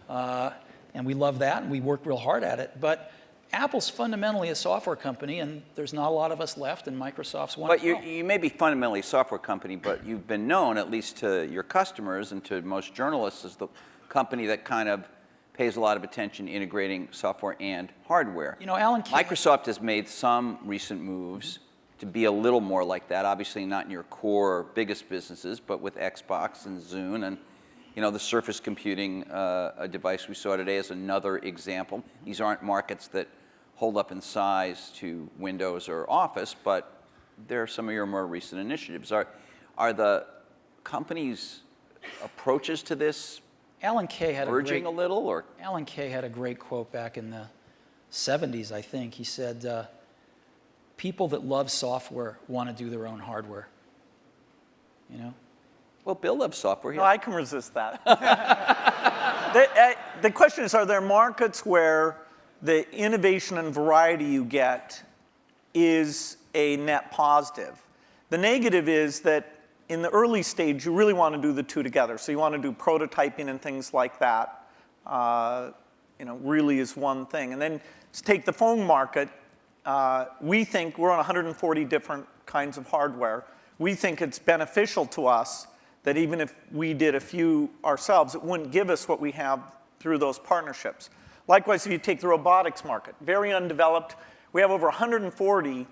and we love that, and we work real hard at it. But Apple's fundamentally a software company, and there's not a lot of us left, and Microsoft's one. But you may be fundamentally a software company, but you've been known, at least to your customers and to most journalists, as the company that kind of pays a lot of attention integrating software and hardware. You know, Alan Kay, Microsoft has made some recent moves to be a little more like that. Obviously not in your core biggest businesses, but with Xbox and Zune and the Surface Computing a device we saw today is another example. These aren't markets that hold up in size to Windows or Office, but they're some of your more recent initiatives. Are the company's approaches to this Alan Kay had urging a little, or? Alan Kay had a great quote back in the 70s, I think. He said, people that love software want to do their own hardware. You know? Well, Bill loves software. No, I can resist that. The question is, are there markets where the innovation and variety you get is a net positive? The negative is that in the early stage, you really want to do the two together. So you want to do prototyping and things like that, really is one thing. And then let's take the phone market. We think we're on 140 different kinds of hardware. We think it's beneficial to us that even if we did a few ourselves, it wouldn't give us what we have through those partnerships. Likewise, if you take the robotics market, very undeveloped. We have over 140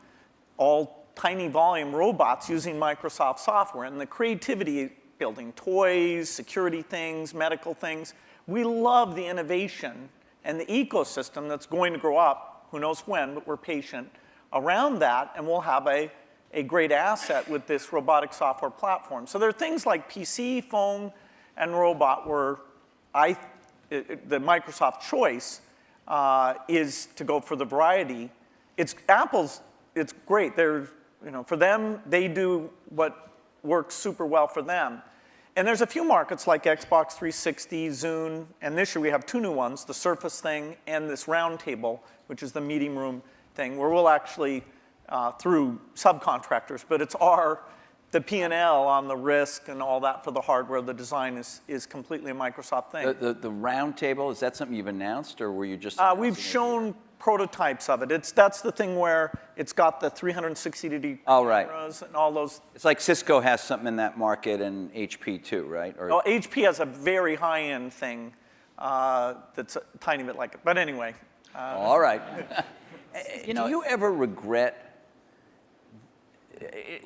all tiny volume robots using Microsoft software, and the creativity, building toys, security things, medical things. We love the innovation and the ecosystem that's going to grow up, who knows when, but we're patient around that, and we'll have a great asset with this robotic software platform. So there are things like PC, phone, and robot where the Microsoft choice is to go for the variety. It's great. For them, they do what works super well for them. And there's a few markets like Xbox 360, Zune, and this year we have two new ones, the Surface thing and this Roundtable, which is the meeting room thing, where we'll actually, through subcontractors, but it's the P&L on the risk and all that for the hardware, the design is completely a Microsoft thing. The Roundtable, is that something you've announced, or were you just we've shown prototypes of it. That's the thing where it's got the 360-degree cameras and all those. It's like Cisco has something in that market and HP too, right? No, HP has a very high-end thing that's a tiny bit like it. But anyway. All right. Do you ever regret,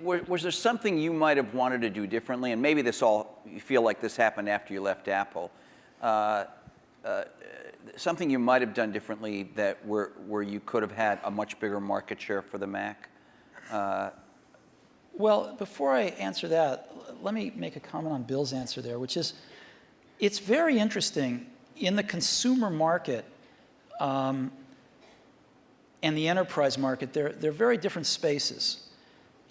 was there something you might have wanted to do differently? And maybe you feel like this happened after you left Apple. Something you might have done differently where you could have had a much bigger market share for the Mac? Well, before I answer that, let me make a comment on Bill's answer there, which is, it's very interesting in the consumer market and the enterprise market. They're very different spaces.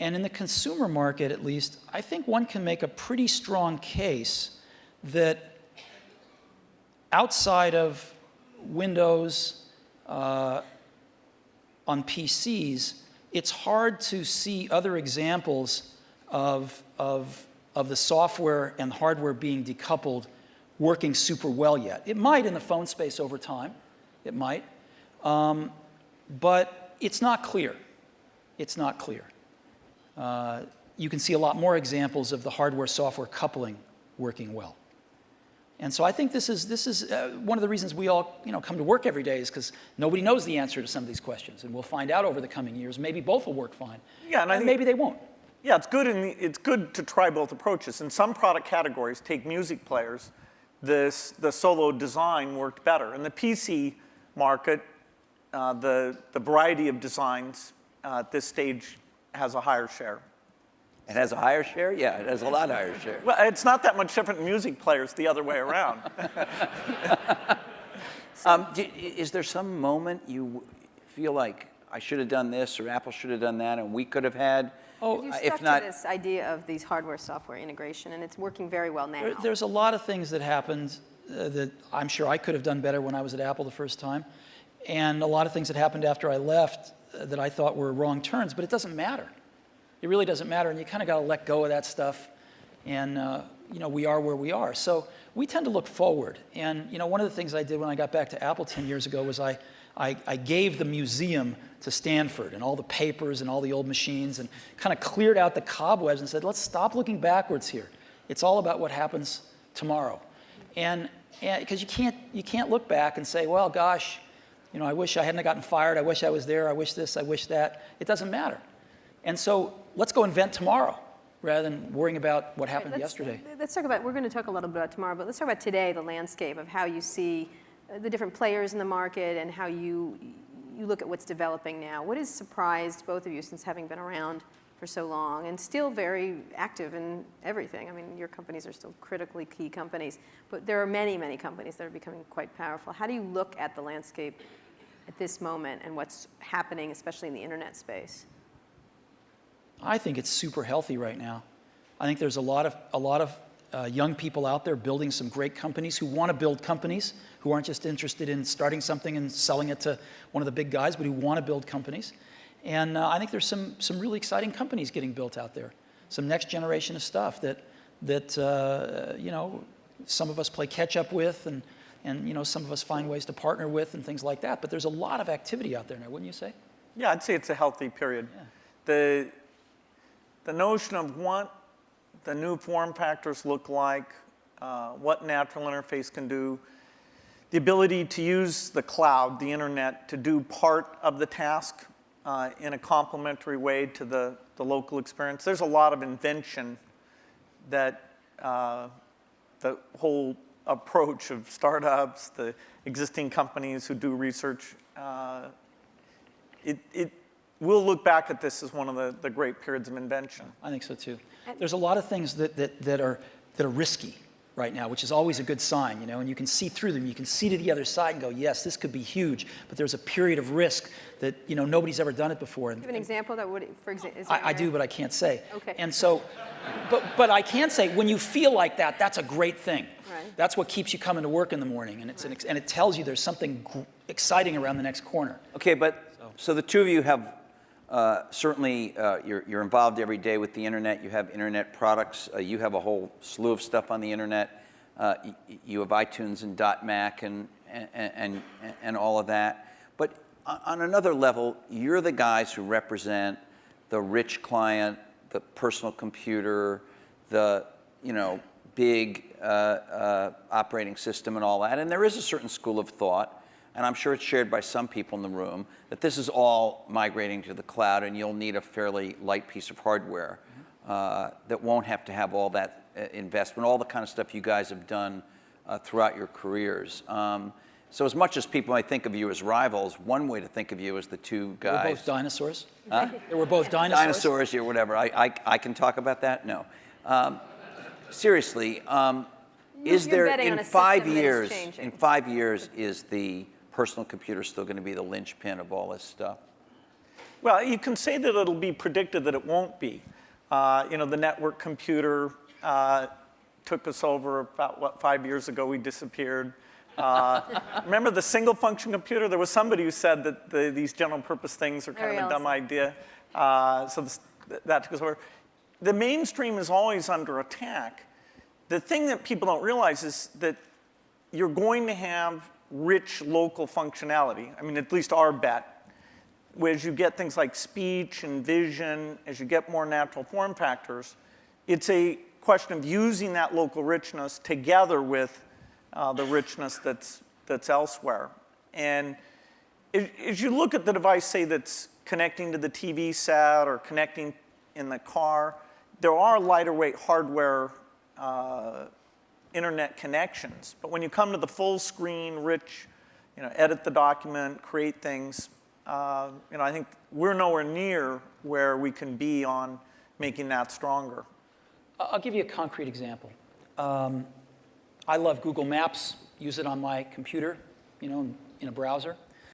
And in the consumer market, at least, I think one can make a pretty strong case that outside of Windows on PCs, it's hard to see other examples of the software and hardware being decoupled working super well yet. It might in the phone space over time. It might. But it's not clear. It's not clear. You can see a lot more examples of the hardware-software coupling working well. And so I think this is one of the reasons we all come to work every day, is because nobody knows the answer to some of these questions, and we'll find out over the coming years. Maybe both will work fine. Yeah, and I think, maybe they won't. Yeah, it's good to try both approaches. In some product categories, take music players, the solo design worked better. In the PC market, the variety of designs at this stage has a higher share. It has a higher share? Yeah, it has a lot higher share. Well, it's not that much different in music players the other way around. Is there some moment you feel like I should have done this or Apple should have done that and we could have had? You stuck to this idea of these hardware-software integration, and it's working very well now. There's a lot of things that happened that I'm sure I could have done better when I was at Apple the first time, and a lot of things that happened after I left that I thought were wrong turns, but it doesn't matter. It really doesn't matter, and you kind of got to let go of that stuff and we are where we are. So we tend to look forward. And one of the things I did when I got back to Apple 10 years ago was I gave the museum to Stanford and all the papers and all the old machines and kind of cleared out the cobwebs and said, let's stop looking backwards here. It's all about what happens tomorrow. And because you can't look back and say, well, gosh, I wish I hadn't gotten fired. I wish I was there. I wish this. I wish that. It doesn't matter. And so let's go invent tomorrow rather than worrying about what happened yesterday. Let's talk about, we're going to talk a little bit about tomorrow, but let's talk about today, the landscape of how you see the different players in the market and how you look at what's developing now. What has surprised both of you since having been around for so long and still very active in everything? I mean, your companies are still critically key companies, but there are many, many companies that are becoming quite powerful. How do you look at the landscape at this moment and what's happening, especially in the internet space? I think it's super healthy right now. I think there's a lot of young people out there building some great companies who want to build companies, who aren't just interested in starting something and selling it to one of the big guys, but who want to build companies. And I think there's some really exciting companies getting built out there. Some next generation of stuff that some of us play catch up with, and some of us find ways to partner with and things like that. But there's a lot of activity out there now, wouldn't you say? Yeah, I'd say it's a healthy period. Yeah. The notion of what the new form factors look like, what natural interface can do, the ability to use the cloud, the internet, to do part of the task in a complementary way to the local experience. There's a lot of invention that the whole approach of startups, the existing companies who do research, we'll look back at this as one of the great periods of invention. I think so too. There's a lot of things that are risky right now, which is always a good sign, and you can see through them. You can see to the other side and go, yes, this could be huge, but there's a period of risk that nobody's ever done it before. Do you have an example that would, for example? I do, but I can't say. Okay. And so, but I can say when you feel like that, that's a great thing. Right. That's what keeps you coming to work in the morning, and and it tells you there's something exciting around the next corner. Okay, but so the two of you have certainly you're involved every day with the internet. You have internet products. You have a whole slew of stuff on the internet. You have iTunes and .Mac and all of that. But on another level, you're the guys who represent the rich client, the personal computer, the big operating system and all that. And there is a certain school of thought, and I'm sure it's shared by some people in the room, that this is all migrating to the cloud and you'll need a fairly light piece of hardware that won't have to have all that investment, all the kind of stuff you guys have done throughout your careers. So as much as people might think of you as rivals, one way to think of you as the two guys. We're both dinosaurs. Huh? They were both dinosaurs. Dinosaurs, yeah, whatever. I can talk about that? No. Seriously, is You're there betting on in a 5 system that is years? changing. In 5 years, is the personal computer still going to be the linchpin of all this stuff? Well, you can say that it'll be predicted that it won't be. The network computer took us over about, 5 years ago, we disappeared. Remember the single function computer? There was somebody who said that these general purpose things are kind of a dumb idea. That took us over. The mainstream is always under attack. The thing that people don't realize is that you're going to have rich local functionality. I mean, at least our bet. As you get things like speech and vision, as you get more natural form factors, it's a question of using that local richness together with the richness that's elsewhere. And as you look at the device, say, that's connecting to the TV set or connecting in the car, there are lighter weight hardware internet connections. But when you come to the full screen, rich, edit the document, create things, I think we're nowhere near where we can be on making that stronger. I'll give you a concrete example. I love Google Maps, use it on my computer, in a browser.